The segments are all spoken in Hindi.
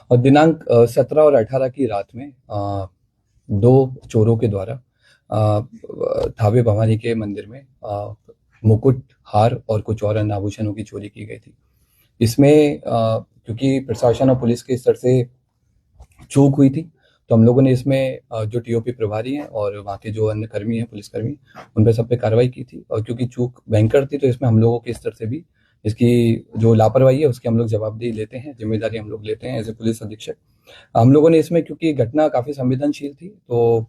और दिनांक 17 और 18 की रात में दो चोरों के द्वारा थावे भवानी के मंदिर में मुकुट, हार और कुछ और अन्य आभूषणों की चोरी की गई थी। इसमें क्योंकि प्रशासन और पुलिस के स्तर से चूक हुई थी, तो हम लोगों ने इसमें जो टीओपी प्रभारी हैं और वहाँ के जो अन्य कर्मी हैं, पुलिसकर्मी, उन पे सब पे कार्रवाई की थी। और क्योंकि चूक भयंकर थी, तो इसमें हम लोगों के स्तर से भी इसकी जो लापरवाही है उसकी हम लोग जवाबदेही लेते हैं, जिम्मेदारी हम लोग लेते हैं एज ए पुलिस अधीक्षक। हम लोगों ने इसमें, क्योंकि घटना काफ़ी संवेदनशील थी, तो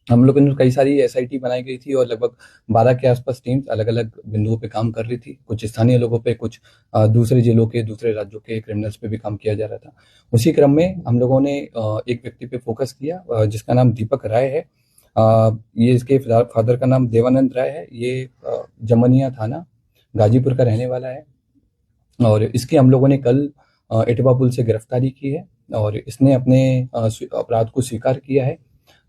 हम लोगों ने कई सारी एसआईटी बनाई गई थी और लगभग 12 के आसपास टीम्स अलग अलग बिंदुओं पे काम कर रही थी। कुछ स्थानीय लोगों पे, कुछ दूसरे जिलों के, दूसरे राज्यों के क्रिमिनल्स पे भी काम किया जा रहा था। उसी क्रम में हम लोगों ने एक व्यक्ति पे फोकस किया जिसका नाम दीपक राय है। ये इसके फादर का नाम देवानंद राय है। ये जमनिया थाना गाजीपुर का रहने वाला है और इसकी हम लोगों ने कल इटवा पुल से गिरफ्तारी की है और इसने अपने अपराध को स्वीकार किया है।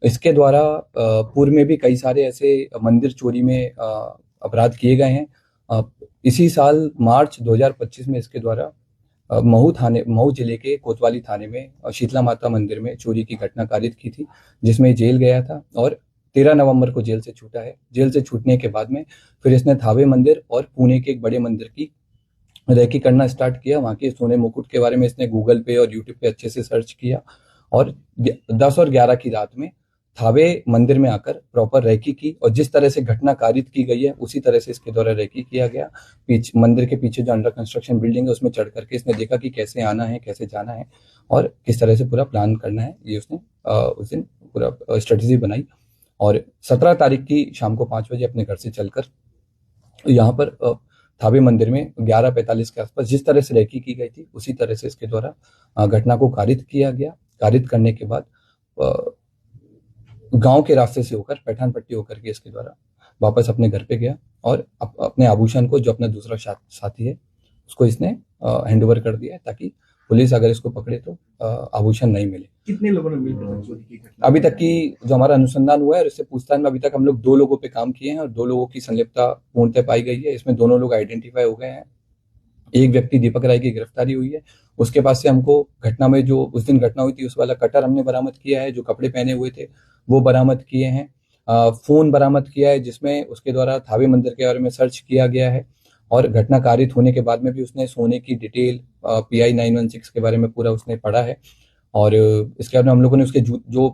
इसके द्वारा पूर्व में भी कई सारे ऐसे मंदिर चोरी में अपराध किए गए हैं। इसी साल मार्च 2025 में इसके द्वारा महू जिले के कोतवाली थाने में शीतला माता मंदिर में चोरी की घटना कारित की थी, जिसमें जेल गया था और 13 नवंबर को जेल से छूटा है। जेल से छूटने के बाद में फिर इसने थावे मंदिर और पुणे के एक बड़े मंदिर की रेकी करना स्टार्ट किया। वहाँ के सोने मुकुट के बारे में इसने गूगल पे और यूट्यूब पे अच्छे से सर्च किया और 10 और 11 की रात में थावे मंदिर में आकर प्रॉपर रेकी की और जिस तरह से घटना कारित की गई है उसी तरह से इसके द्वारा रेकी किया गया। मंदिर के पीछे जो अंडर कंस्ट्रक्शन बिल्डिंग है उसमें चढ़ करके इसने देखा कि कैसे आना है, कैसे जाना है और किस तरह से पूरा प्लान करना है। ये उसने उस दिन पूरा स्ट्रेटेजी बनाई और 17 तारीख की शाम को 5 बजे अपने घर से चलकर यहाँ पर थावे मंदिर में 11:45 के आसपास जिस तरह से रेकी की गई थी उसी तरह से इसके द्वारा घटना को कारित किया गया। कारित करने के बाद गांव के रास्ते से होकर पैठान पट्टी होकर के इसके द्वारा वापस अपने घर पे गया और अपने आभूषण को, जो अपना दूसरा साथी है, उसको इसने हैंड ओवर कर दिया ताकि पुलिस अगर इसको पकड़े तो आभूषण नहीं मिले। कितने लोगों ने मिलकर चोरी की घटना? अभी तक की जो हमारा अनुसंधान हुआ है और इससे पूछताछ में अभी तक हम लोग 2 लोगों पे काम किए हैं और 2 लोगों की संलिप्तता पूर्णतः पाई गई है। इसमें दोनों लोग आइडेंटिफाई हो गए हैं। एक व्यक्ति दीपक राय की गिरफ्तारी हुई है। उसके पास से हमको घटना में जो उस दिन घटना हुई थी उस वाला कटर हमने बरामद किया है, जो कपड़े पहने हुए थे वो बरामद किए हैं। फोन बरामद किया है जिसमें उसके द्वारा थावे मंदिर के बारे में सर्च किया गया है और घटना कारित होने के बाद में भी उसने सोने की डिटेल PI 916 के बारे में पूरा उसने पढ़ा है। और इसके बाद में हम लोगों ने उसके जो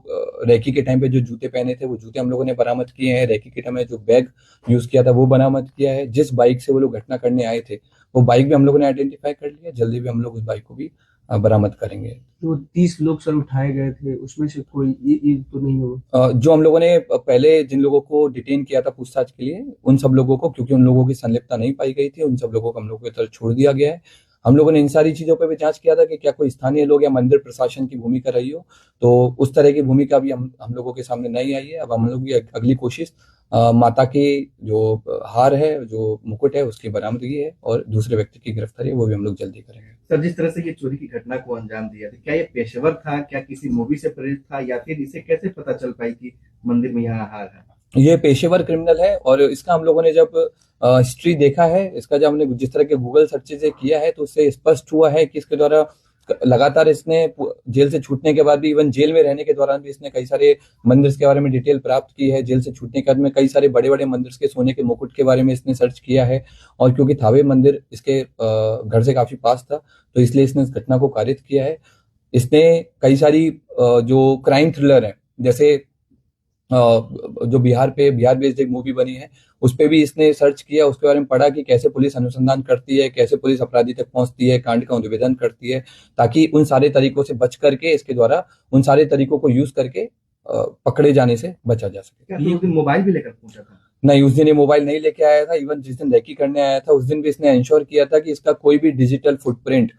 रेकी के टाइम पे जो जूते पहने थे वो जूते हम लोगों ने बरामद किए हैं। रेकी के टाइम में जो बैग यूज किया था वो बरामद किया है। जिस बाइक से वो लोग घटना करने आए थे वो बाइक भी हम लोगों ने आइडेंटिफाई कर लिया। जल्दी भी हम लोग उस बाइक को भी बरामद करेंगे। तो 30 लोग सर उठाए गए थे, उसमें से कोई ये तो नहीं हुआ? जो हम लोगों ने पहले जिन लोगों को डिटेन किया था पूछताछ के लिए, उन सब लोगों को, क्योंकि उन लोगों की संलिप्तता नहीं पाई गई थी, उन सब लोगों को हम लोगों की तरफ छोड़ दिया गया है। हम लोगों ने इन सारी चीजों पर भी जांच किया था कि क्या कोई स्थानीय लोग या मंदिर प्रशासन की भूमिका रही हो, तो उस तरह की भूमिका भी हम लोगों के सामने नहीं आई है। अब हम लोग की अगली कोशिश माता की जो हार है, जो मुकुट है, उसकी बरामदगी है और दूसरे व्यक्ति की गिरफ्तारी है वो भी हम लोग जल्दी करेंगे। सर, जिस तरह से ये चोरी की घटना को अंजाम दिया था, क्या ये पेशेवर था, क्या किसी मूवी से प्रेरित था, या फिर इसे कैसे पता चल पाई कि मंदिर में यहाँ हार है? ये पेशेवर क्रिमिनल है और इसका हम लोगों ने जब हिस्ट्री देखा है, इसका जब हमने जिस तरह के गूगल सर्चेज किया है तो उससे स्पष्ट हुआ है कि इसके द्वारा लगातार इसने जेल से छूटने के बाद भी, इवन जेल में रहने के दौरान भी इसने कई सारे मंदिर के बारे में डिटेल प्राप्त की है। जेल से छूटने के बाद में कई सारे बड़े बड़े मंदिर के सोने के मुकुट के बारे में इसने सर्च किया है और क्योंकि थावे मंदिर इसके घर से काफी पास था तो इसलिए इसने इस घटना को कारित किया है। इसने कई सारी जो क्राइम थ्रिलर है, जैसे जो बिहार बेस्ड एक मूवी बनी है, उस पे भी इसने सर्च किया, उसके बारे में पढ़ा कि कैसे पुलिस अनुसंधान करती है, कैसे पुलिस अपराधी तक पहुंचती है, कांड का उद्भेदन करती है, ताकि उन सारे तरीकों से बच करके, इसके द्वारा उन सारे तरीकों को यूज करके पकड़े जाने से बचा जा सके। ये मोबाइल भी लेकर पहुंचा था? नहीं, उस दिन ये मोबाइल नहीं लेके आया था। इवन जिस दिन रेकी करने आया था उस दिन भी इसने इंश्योर किया था कि इसका कोई भी डिजिटल फुटप्रिंट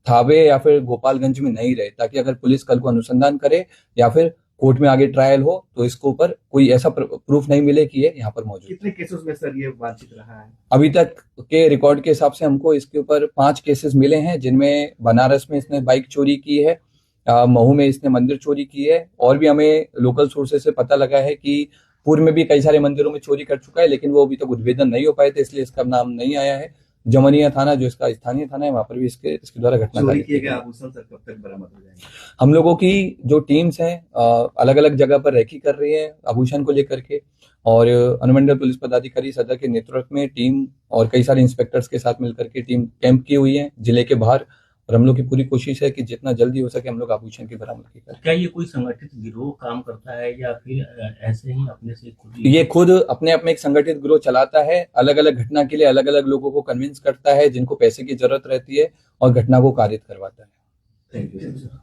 थावे या फिर गोपालगंज में नहीं रहे, ताकि अगर पुलिस कल को अनुसंधान करे या फिर कोर्ट में आगे ट्रायल हो तो इसके ऊपर कोई ऐसा प्रूफ नहीं मिले कि ये यहाँ पर मौजूद। कितने केसेस में सर ये वांछित रहा है? अभी तक के रिकॉर्ड के हिसाब से हमको इसके ऊपर 5 केसेस मिले हैं, जिनमें बनारस में इसने बाइक चोरी की है, महू में इसने मंदिर चोरी की है और भी हमें लोकल सोर्सेज से पता लगा है कि पूर्व में भी कई सारे मंदिरों में चोरी कर चुका है, लेकिन वो अभी तक उद्भेदन नहीं हो पाए थे, इसलिए इसका नाम नहीं आया है। जमनिया थाना जो इसका स्थानीय थाना है, वहां पर भी इसके द्वारा घटना चोरी कार्य किए किया गए गया। आभूषण सर कब तक बरामद हो जाएंगे? हम लोगों की जो टीम्स हैं अलग अलग जगह पर रैकी कर रही है आभूषण को लेकर के, और अनुमंडल पुलिस पदाधिकारी सदर के नेतृत्व में टीम और कई सारे इंस्पेक्टर्स के साथ मिलकर के टीम कैंप की हुई है जिले के बाहर, और हम लोग की पूरी कोशिश है कि जितना जल्दी हो सके हम लोग आभूषण की बरामदगी करें। क्या ये कोई संगठित गिरोह काम करता है या फिर ऐसे ही अपने से खुद ही? ये खुद अपने आप में एक संगठित गिरोह चलाता है, अलग अलग घटना के लिए अलग अलग लोगों को कन्विंस करता है जिनको पैसे की जरूरत रहती है, और घटना को कारित करवाता है। Thank you sir.